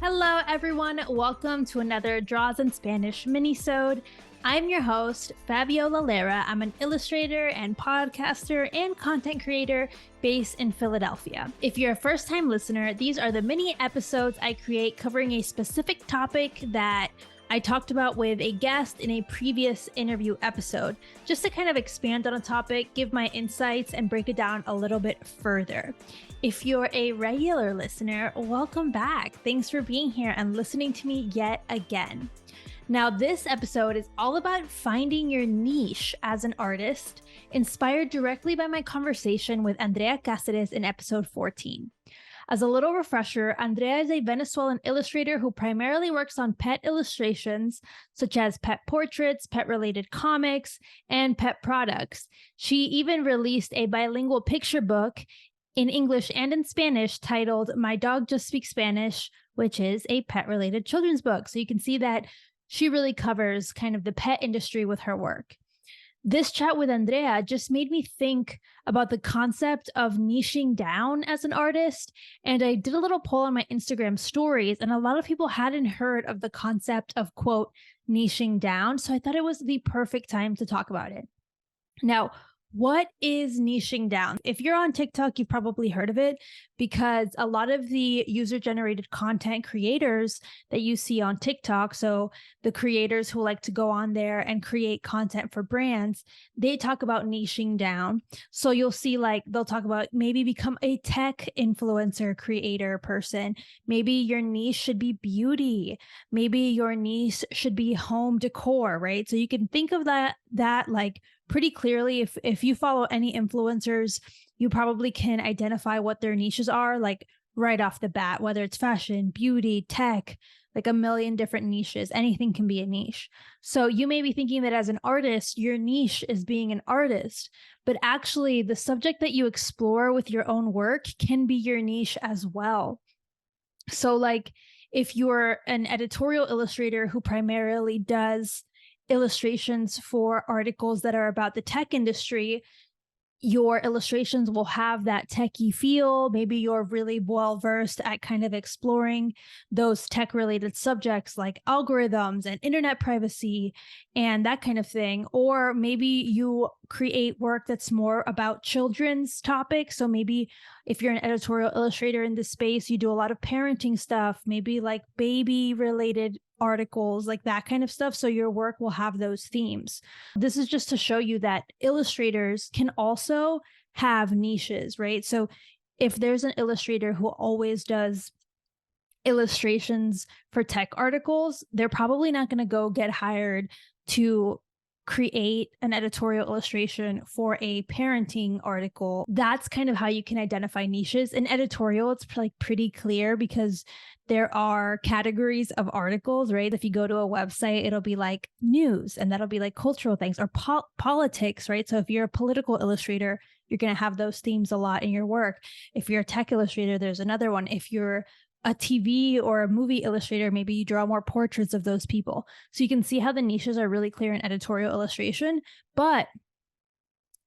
Hello, everyone. Welcome to another Draws in Spanish Minisode. I'm your host, Fabiola Lara. I'm an illustrator and podcaster and content creator based in Philadelphia. If you're a first-time listener, these are the mini episodes I create covering a specific topic that I talked about with a guest in a previous interview episode, just to kind of expand on a topic, give my insights, and break it down a little bit further. If you're a regular listener, welcome back. Thanks for being here and listening to me yet again. Now, this episode is all about finding your niche as an artist, inspired directly by my conversation with Andrea Cáceres in episode 14. As a little refresher, Andrea is a Venezuelan illustrator who primarily works on pet illustrations, such as pet portraits, pet-related comics, and pet products. She even released a bilingual picture book in English and in Spanish titled My Dog Just Speaks Spanish, which is a pet-related children's book. So you can see that she really covers kind of the pet industry with her work. This chat with Andrea just made me think about the concept of niching down as an artist. And I did a little poll on my Instagram stories, and a lot of people hadn't heard of the concept of, quote, niching down. So I thought it was the perfect time to talk about it. Now, what is niching down? If you're on TikTok, you've probably heard of it because a lot of the user-generated content creators that you see on TikTok, so the creators who like to go on there and create content for brands, they talk about niching down. So you'll see they'll talk about maybe become a tech influencer creator person. Maybe your niche should be beauty. Maybe your niche should be home decor, right? So you can think of that pretty clearly. If you follow any influencers, you probably can identify what their niches are right off the bat, whether it's fashion, beauty, tech, a million different niches. Anything can be a niche. So you may be thinking that as an artist, your niche is being an artist, but actually the subject that you explore with your own work can be your niche as well. So if you're an editorial illustrator who primarily does illustrations for articles that are about the tech industry, your illustrations will have that techie feel. Maybe you're really well versed at kind of exploring those tech related subjects like algorithms and internet privacy and that kind of thing. Or maybe you create work that's more about children's topics. So maybe if you're an editorial illustrator in this space, you do a lot of parenting stuff, maybe baby related articles, that kind of stuff. So your work will have those themes. This is just to show you that illustrators can also have niches, right? So if there's an illustrator who always does illustrations for tech articles, they're probably not going to go get hired to create an editorial illustration for a parenting article. That's kind of how you can identify niches. In editorial, it's pretty clear because there are categories of articles, right? If you go to a website, it'll be news, and that'll be cultural things, or politics, right? So if you're a political illustrator, you're going to have those themes a lot in your work. If you're a tech illustrator, there's another one. If you're a TV or a movie illustrator, maybe you draw more portraits of those people. So you can see how the niches are really clear in editorial illustration. But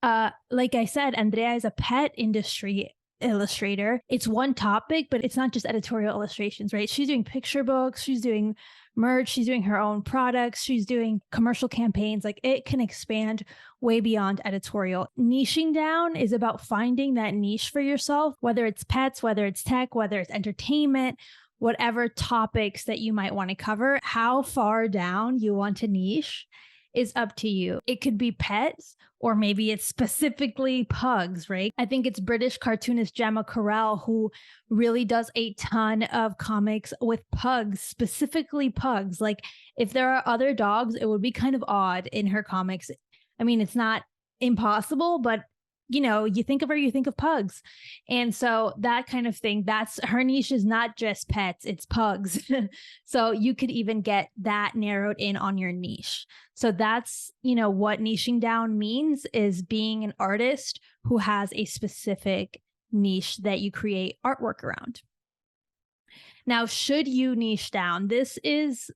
like I said, Andrea is a pet industry illustrator. It's one topic, but it's not just editorial illustrations, right? She's doing picture books, she's doing merch, she's doing her own products, she's doing commercial campaigns. It can expand way beyond editorial. Niching down is about finding that niche for yourself, whether it's pets, whether it's tech, whether it's entertainment, whatever topics that you might want to cover. How far down you want to niche is up to you. It could be pets, or maybe it's specifically pugs, right? I think it's British cartoonist Gemma Correll who really does a ton of comics with pugs, specifically pugs. If there are other dogs, it would be kind of odd in her comics. I mean, it's not impossible, but you think of her, you think of pugs. And so that kind of thing, that's her niche is not just pets, it's pugs. So you could even get that narrowed in on your niche. So that's, what niching down means is being an artist who has a specific niche that you create artwork around. Now, should you niche down? This is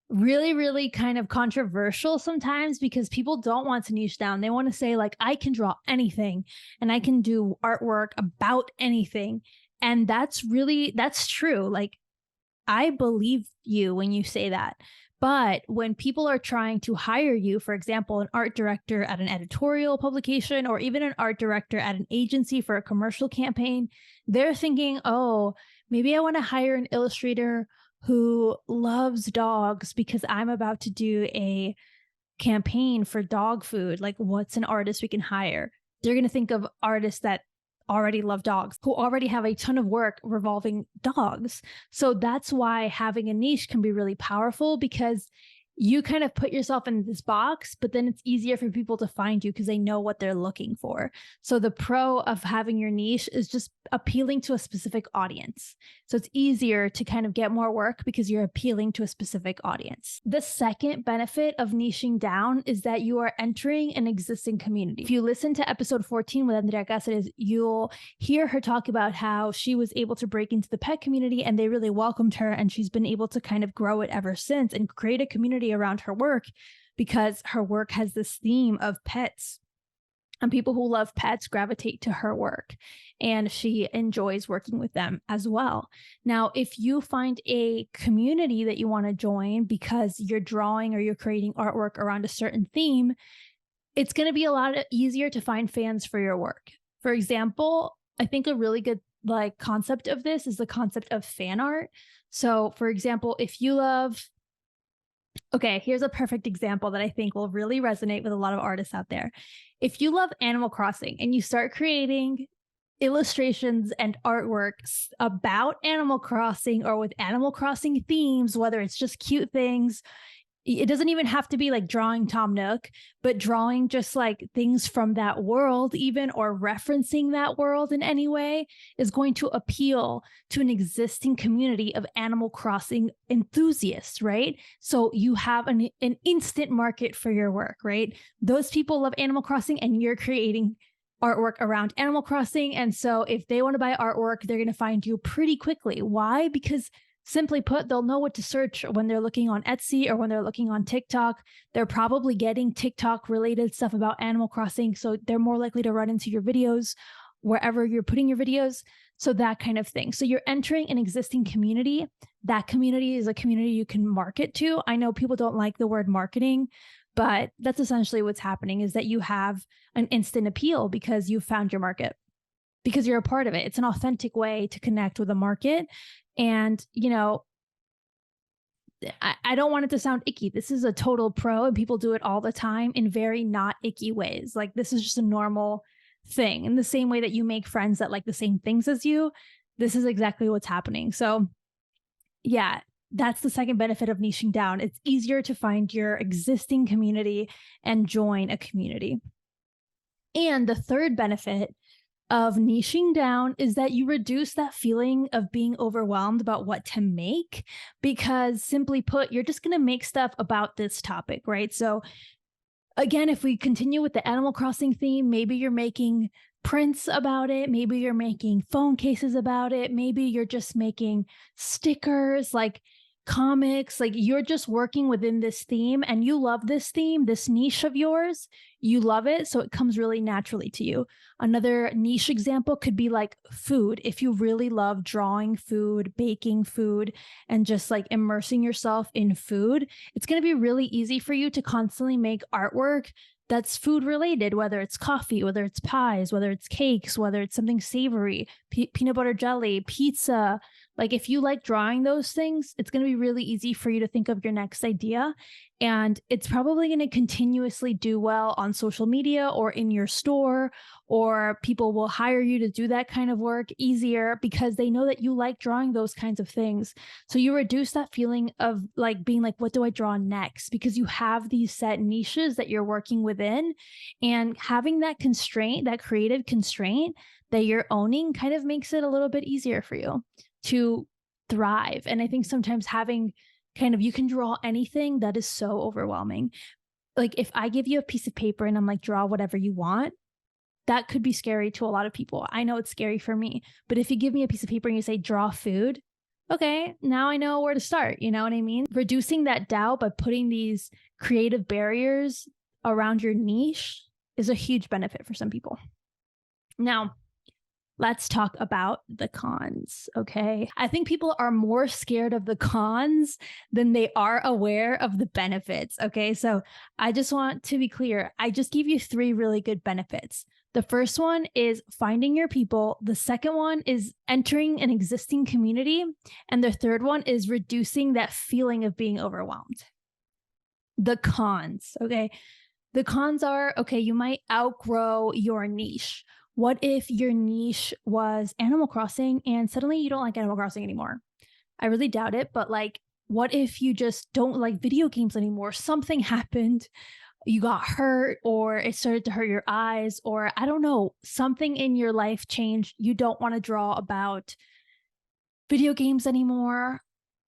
really, really kind of controversial sometimes because people don't want to niche down. They want to say I can draw anything and I can do artwork about anything. And that's true. I believe you when you say that. But when people are trying to hire you, for example, an art director at an editorial publication or even an art director at an agency for a commercial campaign, they're thinking, oh, maybe I want to hire an illustrator who loves dogs because I'm about to do a campaign for dog food. Like, what's an artist we can hire? They're going to think of artists that already love dogs, who already have a ton of work revolving dogs. So that's why having a niche can be really powerful, because you kind of put yourself in this box, but then it's easier for people to find you because they know what they're looking for. So the pro of having your niche is just appealing to a specific audience. So it's easier to kind of get more work because you're appealing to a specific audience. The second benefit of niching down is that you are entering an existing community. If you listen to episode 14 with Andrea Cáceres, you'll hear her talk about how she was able to break into the pet community and they really welcomed her, and she's been able to kind of grow it ever since and create a community around her work because her work has this theme of pets. And people who love pets gravitate to her work, and she enjoys working with them as well. Now, if you find a community that you want to join because you're drawing or you're creating artwork around a certain theme, it's going to be a lot easier to find fans for your work. For example, I think a really good concept of this is the concept of fan art. So, for example, if you love Okay, here's a perfect example that I think will really resonate with a lot of artists out there. If you love Animal Crossing and you start creating illustrations and artworks about Animal Crossing or with Animal Crossing themes, whether it's just cute things, it doesn't even have to be like drawing Tom Nook, but drawing just like things from that world, even, or referencing that world in any way, is going to appeal to an existing community of Animal Crossing enthusiasts, right? So you have an instant market for your work, right? Those people love Animal Crossing and you're creating artwork around Animal Crossing. And so if they want to buy artwork, they're going to find you pretty quickly. Why? Because simply put, they'll know what to search when they're looking on Etsy or when they're looking on TikTok. They're probably getting TikTok related stuff about Animal Crossing. So they're more likely to run into your videos wherever you're putting your videos. So that kind of thing. So you're entering an existing community. That community is a community you can market to. I know people don't like the word marketing, but that's essentially what's happening, is that you have an instant appeal because you found your market, because you're a part of it. It's an authentic way to connect with a market. And, I don't want it to sound icky. This is a total pro, and people do it all the time in very not icky ways. Like, this is just a normal thing. In the same way that you make friends that like the same things as you, this is exactly what's happening. So yeah, that's the second benefit of niching down. It's easier to find your existing community and join a community. And the third benefit of niching down is that you reduce that feeling of being overwhelmed about what to make, because simply put, you're just going to make stuff about this topic, right? So again, if we continue with the Animal Crossing theme, maybe you're making prints about it. Maybe you're making phone cases about it. Maybe you're just making stickers, like comics, like you're just working within this theme and you love this theme, this niche of yours, you love it. So it comes really naturally to you. Another niche example could be like food. If you really love drawing food, baking food, and just like immersing yourself in food, it's going to be really easy for you to constantly make artwork that's food related, whether it's coffee, whether it's pies, whether it's cakes, whether it's something savory, peanut butter jelly, pizza. Like if you like drawing those things, it's going to be really easy for you to think of your next idea. And it's probably going to continuously do well on social media or in your store, or people will hire you to do that kind of work easier because they know that you like drawing those kinds of things. So you reduce that feeling of like being like, what do I draw next? Because you have these set niches that you're working within, and having that constraint, that creative constraint that you're owning, kind of makes it a little bit easier for you to thrive. And I think sometimes having you can draw anything, that is so overwhelming. Like if I give you a piece of paper and I'm like, draw whatever you want, that could be scary to a lot of people. I know it's scary for me, but if you give me a piece of paper and you say, draw food, okay, now I know where to start. You know what I mean? Reducing that doubt by putting these creative barriers around your niche is a huge benefit for some people. Now, Let's talk about the cons, okay? I think people are more scared of the cons than they are aware of the benefits, okay? So I just want to be clear. I just gave you 3 really good benefits. The first one is finding your people. The second one is entering an existing community. And the third one is reducing that feeling of being overwhelmed. The cons, okay? The cons are, okay, you might outgrow your niche. What if your niche was Animal Crossing and suddenly you don't like Animal Crossing anymore? I really doubt it, but like, what if you just don't like video games anymore? Something happened, you got hurt, or it started to hurt your eyes, or I don't know, something in your life changed. You don't want to draw about video games anymore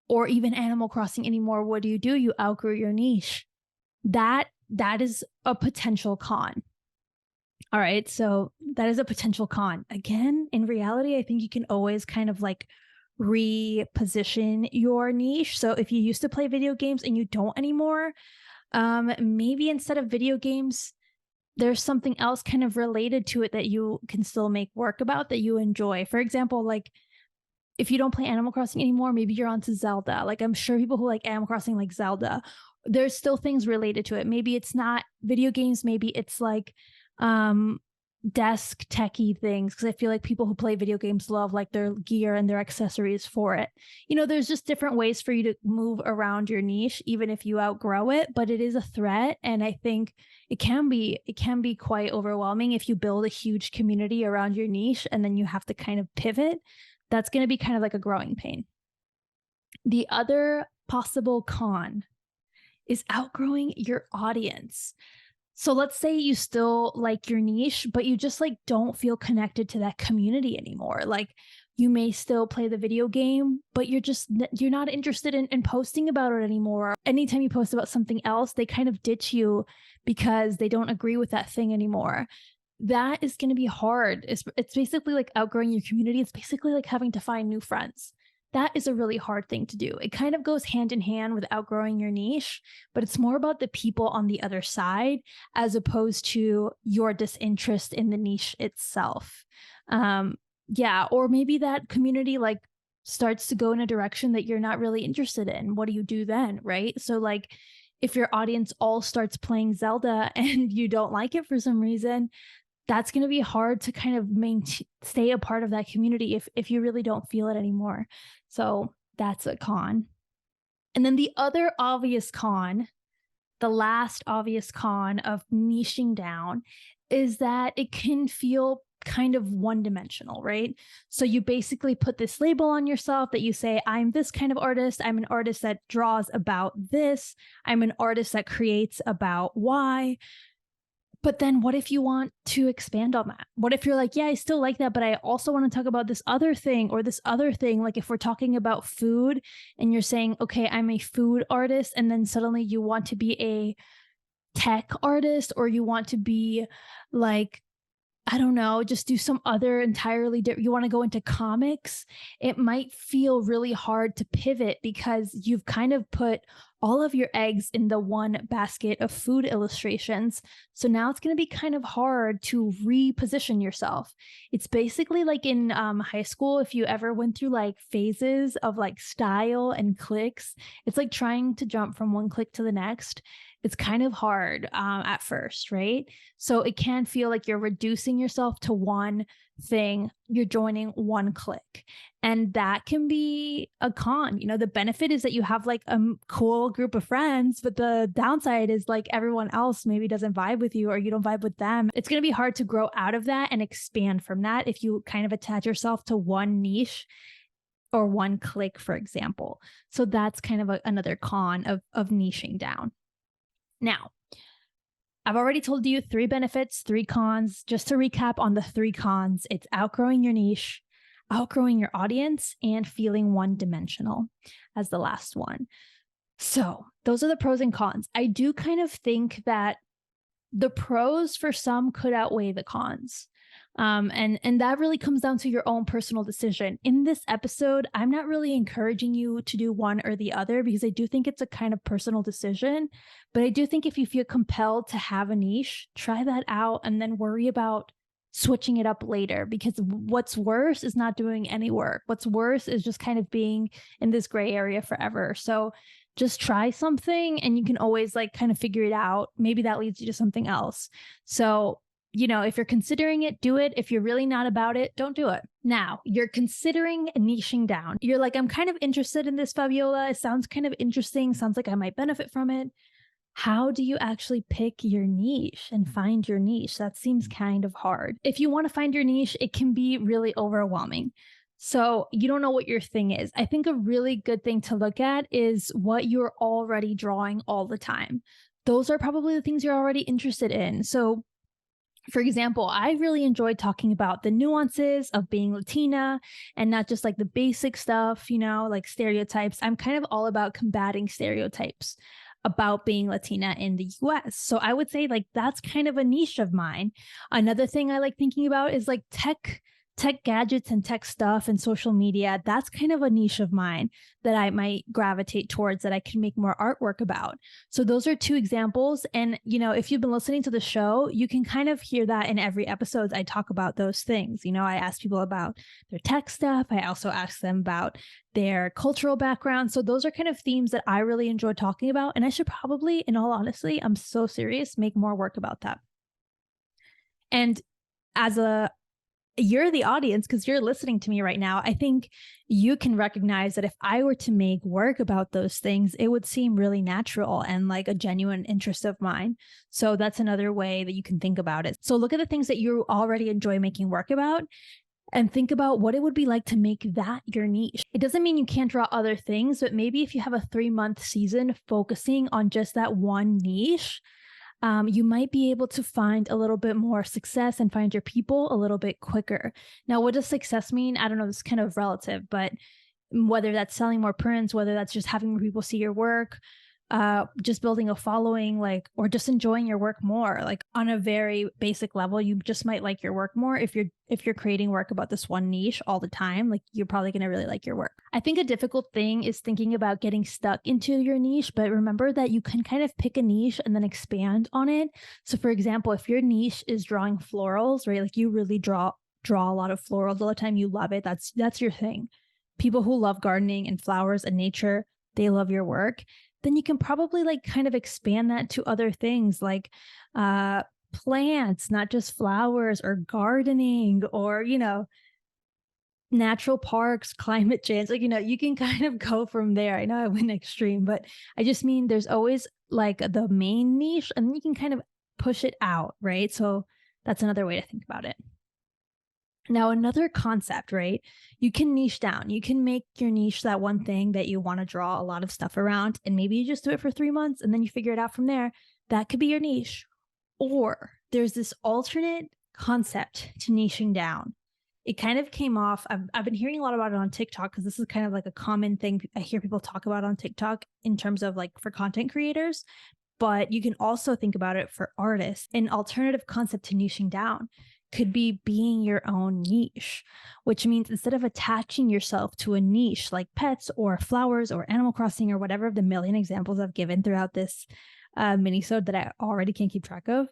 or even Animal Crossing anymore. What do? You outgrew your niche. That is a potential con. All right, so that is a potential con. Again, in reality, I think you can always kind of like reposition your niche. So if you used to play video games and you don't anymore, maybe instead of video games, there's something else kind of related to it that you can still make work about that you enjoy. For example, like if you don't play Animal Crossing anymore, maybe you're onto Zelda. Like I'm sure people who like Animal Crossing like Zelda. There's still things related to it. Maybe it's not video games, maybe it's like desk techie things, because I feel like people who play video games love like their gear and their accessories for it. You know, there's just different ways for you to move around your niche even if you outgrow it, but it is a threat, and I think it can be quite overwhelming if you build a huge community around your niche and then you have to kind of pivot. That's going to be kind of like a growing pain. The other possible con is outgrowing your audience. So let's say you still like your niche, but you just like don't feel connected to that community anymore. Like you may still play the video game, but you're not interested in posting about it anymore. Anytime you post about something else, they kind of ditch you because they don't agree with that thing anymore. That is going to be hard. It's basically like outgrowing your community. It's basically like having to find new friends. That is a really hard thing to do. It kind of goes hand in hand with outgrowing your niche, but it's more about the people on the other side as opposed to your disinterest in the niche itself. Yeah, or maybe that community like starts to go in a direction that you're not really interested in. What do you do then, right? So like if your audience all starts playing Zelda and you don't like it for some reason, that's going to be hard to kind of stay a part of that community if you really don't feel it anymore. So that's a con. And then the other obvious con, the last obvious con of niching down, is that it can feel kind of one-dimensional, right? So you basically put this label on yourself that you say, I'm this kind of artist. I'm an artist that draws about this. I'm an artist that creates about Y. But then what if you want to expand on that? What if you're like, yeah, I still like that, but I also want to talk about this other thing or this other thing? Like if we're talking about food and you're saying, okay, I'm a food artist, and then suddenly you want to be a tech artist, or you want to be like, I don't know, just do some other entirely different, you want to go into comics, it might feel really hard to pivot because you've kind of put all of your eggs in the one basket of food illustrations. So now it's going to be kind of hard to reposition yourself. It's basically like in high school, if you ever went through like phases of like style and clicks, it's like trying to jump from one click to the next. It's kind of hard at first, right? So it can feel like you're reducing yourself to one thing, you're joining one click. And that can be a con. You know, the benefit is that you have like a cool group of friends, but the downside is like everyone else maybe doesn't vibe with you or you don't vibe with them. It's going to be hard to grow out of that and expand from that if you kind of attach yourself to one niche or one click, for example. So that's kind of another con of niching down. Now, I've already told you 3 benefits, 3 cons. Just to recap on the 3 cons, it's outgrowing your niche, outgrowing your audience, and feeling one-dimensional as the last one. So those are the pros and cons. I do kind of think that the pros for some could outweigh the cons. And that really comes down to your own personal decision. In this episode, I'm not really encouraging you to do one or the other because I do think it's a kind of personal decision. But I do think if you feel compelled to have a niche, try that out and then worry about switching it up later, because what's worse is not doing any work. What's worse is just kind of being in this gray area forever. So just try something and you can always like kind of figure it out. Maybe that leads you to something else. So, if you're considering it, do it. If you're really not about it, don't do it. Now, you're considering niching down. You're like, I'm kind of interested in this, Fabiola. It sounds kind of interesting. Sounds like I might benefit from it. How do you actually pick your niche and find your niche? That seems kind of hard. If you want to find your niche, it can be really overwhelming. So you don't know what your thing is. I think a really good thing to look at is what you're already drawing all the time. Those are probably the things you're already interested in. So for example, I really enjoyed talking about the nuances of being Latina and not just like the basic stuff, like stereotypes. I'm kind of all about combating stereotypes about being Latina in the US. So I would say like that's kind of a niche of mine. Another thing I like thinking about is like tech gadgets and tech stuff and social media. That's kind of a niche of mine that I might gravitate towards, that I can make more artwork about. So those are two examples. And, if you've been listening to the show, you can kind of hear that in every episode. I talk about those things. I ask people about their tech stuff. I also ask them about their cultural background. So those are kind of themes that I really enjoy talking about. And I should probably, in all honesty, I'm so serious, make more work about that. And you're the audience, because you're listening to me right now, I think you can recognize that if I were to make work about those things, it would seem really natural and like a genuine interest of mine. So that's another way that you can think about it. So look at the things that you already enjoy making work about and think about what it would be like to make that your niche. It doesn't mean you can't draw other things, but maybe if you have a 3-month season focusing on just that one niche, you might be able to find a little bit more success and find your people a little bit quicker. Now, what does success mean? I don't know, it's kind of relative, but whether that's selling more prints, whether that's just having more people see your work, just building a following, or just enjoying your work more, on a very basic level, you just might like your work more. If you're creating work about this one niche all the time, you're probably going to really like your work. I think a difficult thing is thinking about getting stuck into your niche, but remember that you can kind of pick a niche and then expand on it. So for example, if your niche is drawing florals, right? You really draw a lot of florals all the time. You love it. That's your thing. People who love gardening and flowers and nature, they love your work. Then you can probably kind of expand that to other things like plants, not just flowers, or gardening, or, natural parks, climate change. You can kind of go from there. I know I went extreme, but I just mean there's always the main niche, and then you can kind of push it out, right? So that's another way to think about it. Now, another concept, right? You can niche down. You can make your niche that one thing that you want to draw a lot of stuff around, and maybe you just do it for 3 months and then you figure it out from there. That could be your niche. Or there's this alternate concept to niching down. It kind of came off, I've been hearing a lot about it on TikTok, because this is kind of a common thing I hear people talk about on TikTok in terms of for content creators. But you can also think about it for artists. An alternative concept to niching down could be being your own niche, which means instead of attaching yourself to a niche like pets or flowers or Animal Crossing or whatever of the million examples I've given throughout this minisode that I already can't keep track of,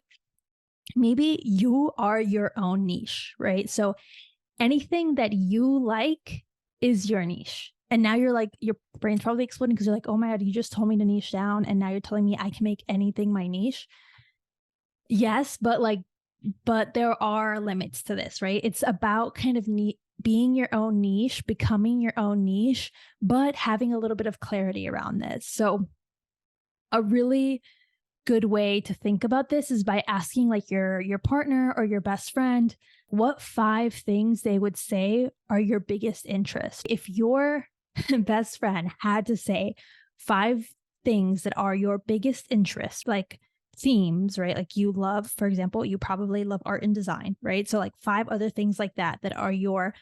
maybe you are your own niche, right? So anything that you like is your niche. And now your brain's probably exploding because you're like, oh my God, you just told me to niche down, and now you're telling me I can make anything my niche. Yes, but there are limits to this, right? It's about kind of being your own niche, becoming your own niche, but having a little bit of clarity around this. So a really good way to think about this is by asking your partner or your best friend what 5 things they would say are your biggest interests. If your best friend had to say 5 things that are your biggest interests, themes, right? You love, for example, you probably love art and design, right? So 5 other things that are your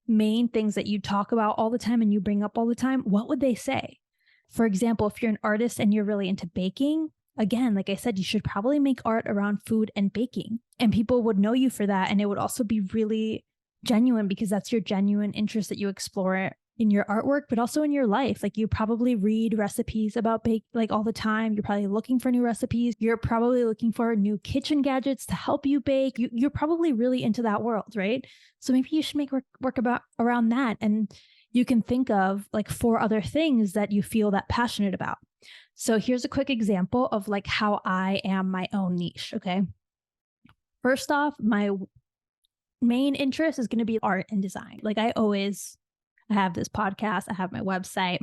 main things that you talk about all the time and you bring up all the time, what would they say? For example, if you're an artist and you're really into baking, again, like I said, you should probably make art around food and baking, and people would know you for that. And it would also be really genuine because that's your genuine interest that you explore in your artwork, but also in your life. Like you probably read recipes about bake like all the time. You're probably looking for new recipes. You're probably looking for new kitchen gadgets to help you bake. You're probably really into that world, right? So maybe you should make work about around that. And you can think of like 4 other things that you feel that passionate about. So here's a quick example of like how I am my own niche. Okay. First off, my main interest is going to be art and design. Like I have this podcast, I have my website,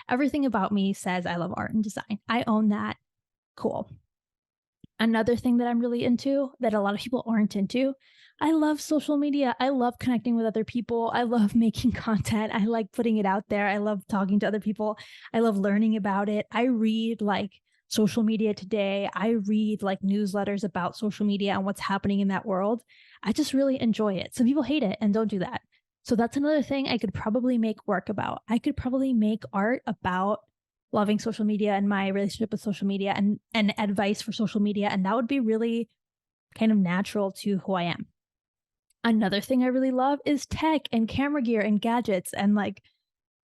everything about me says I love art and design. I own that. Cool. Another thing that I'm really into that a lot of people aren't into, I love social media. I love connecting with other people. I love making content. I like putting it out there. I love talking to other people. I love learning about it. I read like social media today. I read like newsletters about social media and what's happening in that world. I just really enjoy it. Some people hate it and don't do that. So that's another thing I could probably make work about. I could probably make art about loving social media and my relationship with social media and advice for social media. And that would be really kind of natural to who I am. Another thing I really love is tech and camera gear and gadgets and like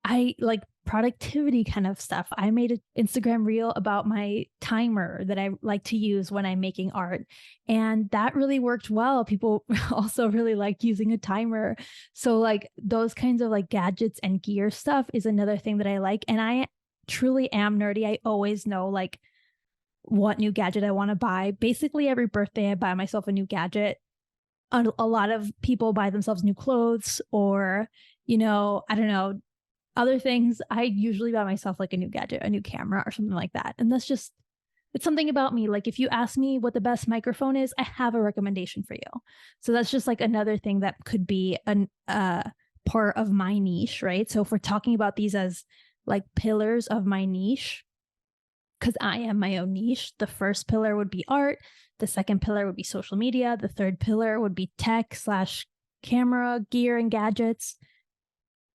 I like productivity kind of stuff. I made an Instagram reel about my timer that I like to use when I'm making art. And that really worked well. People also really like using a timer. So like those kinds of like gadgets and gear stuff is another thing that I like. And I truly am nerdy. I always know like what new gadget I want to buy. Basically every birthday I buy myself a new gadget. A lot of people buy themselves new clothes or, I don't know, other things. I usually buy myself like a new gadget, a new camera or something like that. And it's something about me. Like if you ask me what the best microphone is, I have a recommendation for you. So that's just like another thing that could be a part of my niche, right? So if we're talking about these as like pillars of my niche, because I am my own niche, the first pillar would be art. The second pillar would be social media. The third pillar would be tech/camera, gear, and gadgets.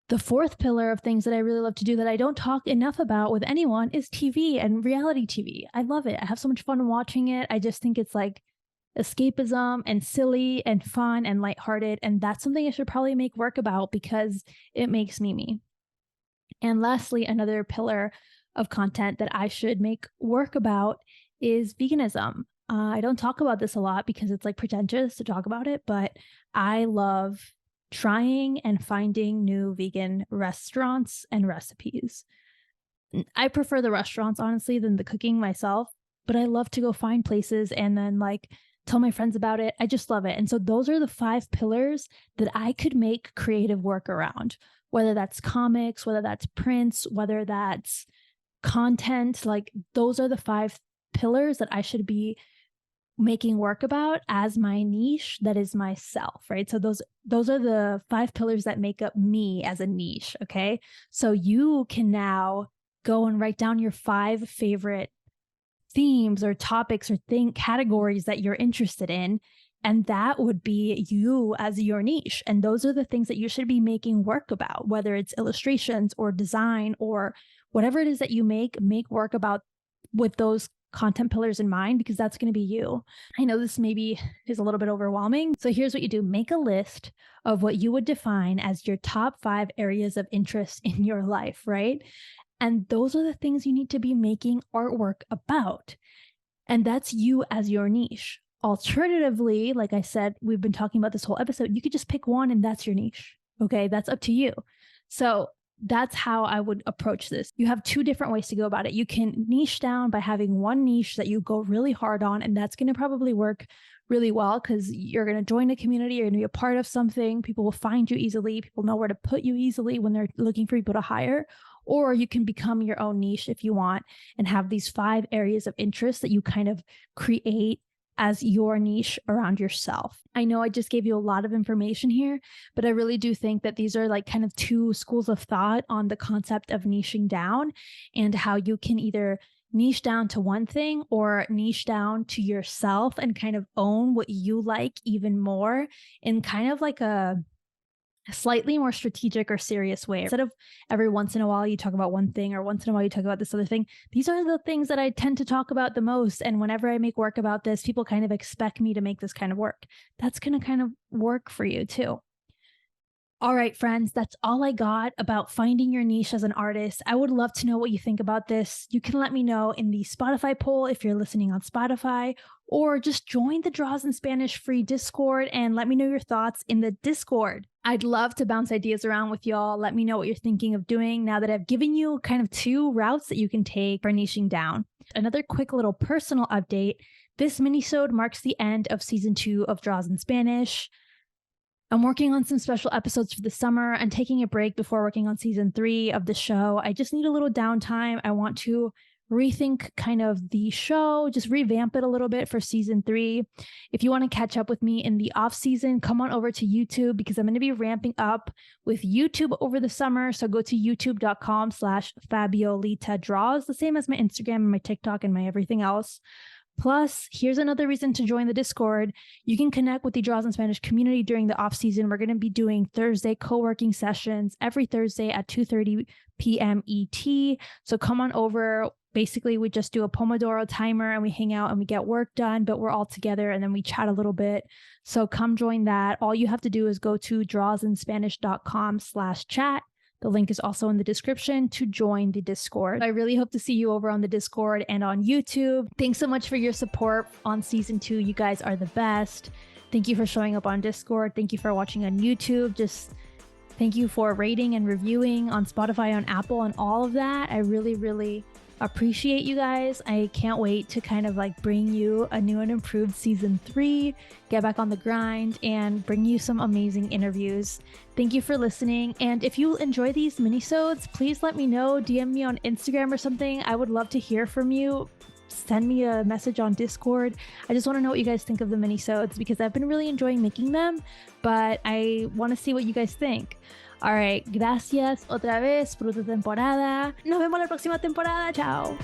The fourth pillar of things that I really love to do that I don't talk enough about with anyone is TV and reality TV. I love it. I have so much fun watching it. I just think it's like escapism and silly and fun and lighthearted. And that's something I should probably make work about because it makes me me. And lastly, another pillar of content that I should make work about is veganism. I don't talk about this a lot because it's like pretentious to talk about it, but I love trying and finding new vegan restaurants and recipes. I prefer the restaurants, honestly, than the cooking myself, but I love to go find places and then like tell my friends about it. I just love it. And so those are the 5 pillars that I could make creative work around, whether that's comics, whether that's prints, whether that's content. Like those are the 5 pillars that I should be making work about as my niche that is myself, right? So those are the 5 pillars that make up me as a niche. Okay. So you can now go and write down your 5 favorite themes or topics or categories that you're interested in. And that would be you as your niche. And those are the things that you should be making work about, whether it's illustrations or design or whatever it is that you make work about with those content pillars in mind, because that's going to be you. I know this maybe is a little bit overwhelming. So here's what you do. Make a list of what you would define as your top 5 areas of interest in your life, right? And those are the things you need to be making artwork about. And that's you as your niche. Alternatively, like I said, we've been talking about this whole episode, you could just pick one and that's your niche. Okay, that's up to you. So that's how I would approach this. You have 2 different ways to go about it. You can niche down by having one niche that you go really hard on, and that's going to probably work really well because you're going to join a community, you're going to be a part of something. People will find you easily. People know where to put you easily when they're looking for people to hire. Or you can become your own niche if you want and have these 5 areas of interest that you kind of create as your niche around yourself. I know I just gave you a lot of information here, but I really do think that these are like kind of 2 schools of thought on the concept of niching down and how you can either niche down to one thing or niche down to yourself and kind of own what you like even more in kind of like a slightly more strategic or serious way. Instead of every once in a while you talk about one thing or once in a while you talk about this other thing, these are the things that I tend to talk about the most. And whenever I make work about this, people kind of expect me to make this kind of work. That's going to kind of work for you too. All right, friends, that's all I got about finding your niche as an artist. I would love to know what you think about this. You can let me know in the Spotify poll if you're listening on Spotify, or just join the Draws in Spanish free Discord and let me know your thoughts in the Discord. I'd love to bounce ideas around with y'all. Let me know what you're thinking of doing now that I've given you kind of two routes that you can take for niching down. Another quick little personal update. This minisode marks the end of season 2 of Draws in Spanish. I'm working on some special episodes for the summer and taking a break before working on season 3 of the show. I just need a little downtime. I want to rethink kind of the show, just revamp it a little bit for season 3. If you want to catch up with me in the off season, come on over to YouTube because I'm going to be ramping up with YouTube over the summer. So go to youtube.com/Fabiolita Draws, the same as my Instagram and my TikTok and my everything else. Plus, here's another reason to join the Discord. You can connect with the Draws in Spanish community during the off season. We're going to be doing Thursday co-working sessions every Thursday at 2:30 p.m. ET. So come on over. Basically, we just do a Pomodoro timer and we hang out and we get work done, but we're all together and then we chat a little bit. So come join that. All you have to do is go to drawsinspanish.com/chat. The link is also in the description to join the Discord. I really hope to see you over on the Discord and on YouTube. Thanks so much for your support on season 2. You guys are the best. Thank you for showing up on Discord. Thank you for watching on YouTube. Just thank you for rating and reviewing on Spotify, on Apple, and all of that. I really, really appreciate you guys. I can't wait to kind of like bring you a new and improved season 3, get back on the grind, and bring you some amazing interviews. Thank you for listening. And if you enjoy these minisodes, please let me know. DM me on Instagram or something. I would love to hear from you. Send me a message on Discord. I just want to know what you guys think of the minisodes because I've been really enjoying making them, but I want to see what you guys think. All right, gracias otra vez por tu temporada. Nos vemos la próxima temporada. Chao.